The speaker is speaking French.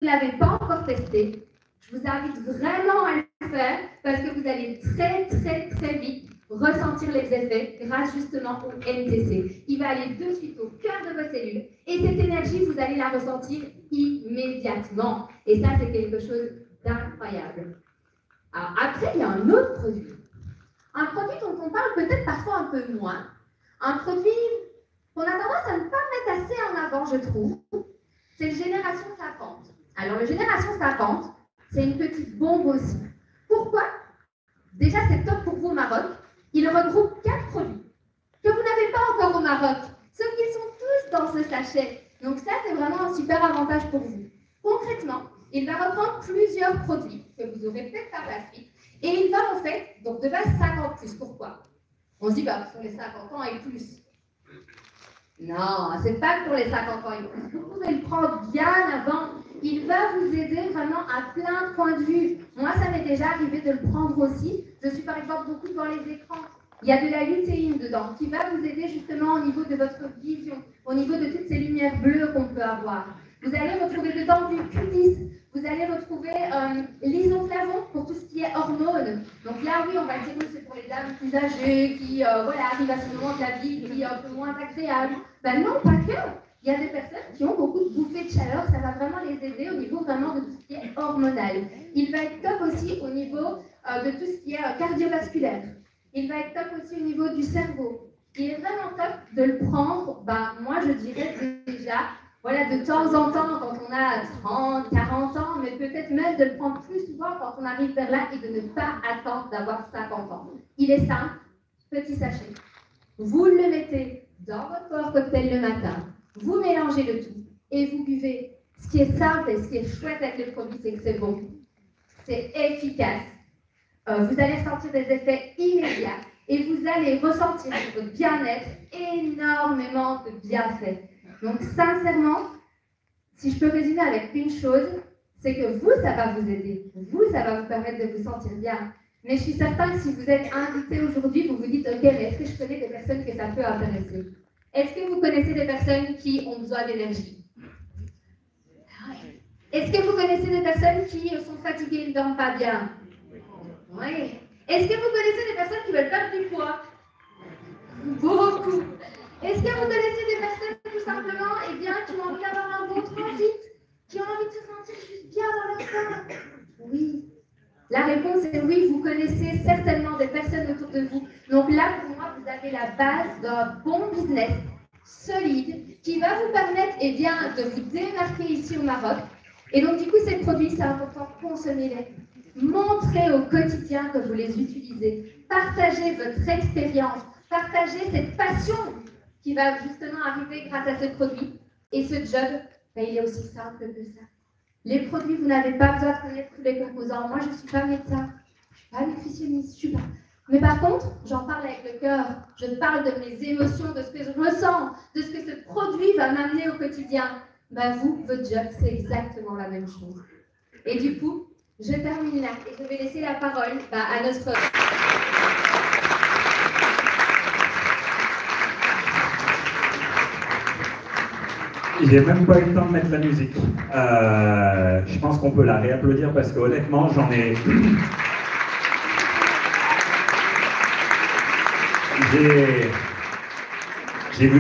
ne l'avez pas encore testé, je vous invite vraiment à le faire parce que vous allez très vite ressentir les effets grâce justement au MTC. Il va aller de suite au cœur de vos cellules et cette énergie, vous allez la ressentir immédiatement. Et ça, c'est quelque chose d'incroyable. Alors après, il y a un autre produit. Un produit dont on parle peut-être parfois un peu moins. Un produit qu'on a tendance à ne pas mettre assez en avant, je trouve. C'est le Génération Sapante. Alors, le Génération Sapante, c'est une petite bombe aussi. Pourquoi? Déjà, c'est top pour vous au Maroc. Il regroupe 4 produits que vous n'avez pas encore au Maroc, sauf qu'ils sont tous dans ce sachet. Donc ça, c'est vraiment un super avantage pour vous. Concrètement, il va reprendre plusieurs produits que vous aurez peut-être par la suite, et il va en fait, donc de base 50 plus. Pourquoi? On se dit, bah, pour les 50 ans et plus. Non, c'est pas pour les 50 ans et plus. Vous pouvez le prendre bien avant. Il va vous aider vraiment à plein de points de vue. Moi, ça m'est déjà arrivé de le prendre aussi. Je suis par exemple beaucoup devant les écrans. Il y a de la lutéine dedans qui va vous aider justement au niveau de votre vision, au niveau de toutes ces lumières bleues qu'on peut avoir. Vous allez retrouver dedans du Q10. Vous allez retrouver l'isoflavon pour tout ce qui est hormones. Donc là, oui, on va dire que c'est pour les dames plus âgées qui arrivent à ce moment de la vie qui est un peu moins agréable. Ben non, pas que. Il y a des personnes qui ont beaucoup de bouffées de chaleur, ça va vraiment les aider au niveau vraiment de tout ce qui est hormonal. Il va être top aussi au niveau de tout ce qui est cardiovasculaire. Il va être top aussi au niveau du cerveau. Il est vraiment top de le prendre, moi je dirais déjà, de temps en temps quand on a 30, 40 ans, mais peut-être même de le prendre plus souvent quand on arrive vers là et de ne pas attendre d'avoir 50 ans. Il est simple, petit sachet. Vous le mettez dans votre corps cocktail le matin. Vous mélangez le tout et vous buvez. Ce qui est simple et ce qui est chouette avec les produits, c'est que c'est bon. C'est efficace. Vous allez ressentir des effets immédiats et vous allez ressentir sur votre bien-être énormément de bienfaits. Donc sincèrement, si je peux résumer avec une chose, c'est que vous, ça va vous aider. Vous, ça va vous permettre de vous sentir bien. Mais je suis certaine que si vous êtes invité aujourd'hui, vous vous dites, ok, mais est-ce que je connais des personnes que ça peut intéresser? Est-ce que vous connaissez des personnes qui ont besoin d'énergie? Est-ce que vous connaissez des personnes qui sont fatiguées, ne dorment pas bien? Oui. Est-ce que vous connaissez des personnes qui veulent perdre du poids? Beaucoup. Est-ce que vous connaissez des personnes tout simplement qui ont envie d'avoir un bon transit? Qui ont envie de se sentir juste bien dans leur corps? Oui. La réponse est oui, vous connaissez certainement des personnes autour de vous. Donc là, pour moi, vous avez la base d'un bon business solide qui va vous permettre de vous démarquer ici au Maroc. Et donc, du coup, ces produits, c'est important, consommez-les. Montrez au quotidien que vous les utilisez. Partagez votre expérience. Partagez cette passion qui va justement arriver grâce à ce produit. Et ce job, il est aussi simple que ça. Les produits, vous n'avez pas besoin de connaître tous les composants. Moi, je ne suis pas médecin, je ne suis pas nutritionniste, je suis pas. Mais par contre, j'en parle avec le cœur. Je parle de mes émotions, de ce que je ressens, de ce que ce produit va m'amener au quotidien. Vous, votre job, c'est exactement la même chose. Et du coup, je termine là et je vais laisser la parole à notre... J'ai même pas eu le temps de mettre la musique. Je pense qu'on peut la réapplaudir parce que honnêtement, j'en ai... J'ai vu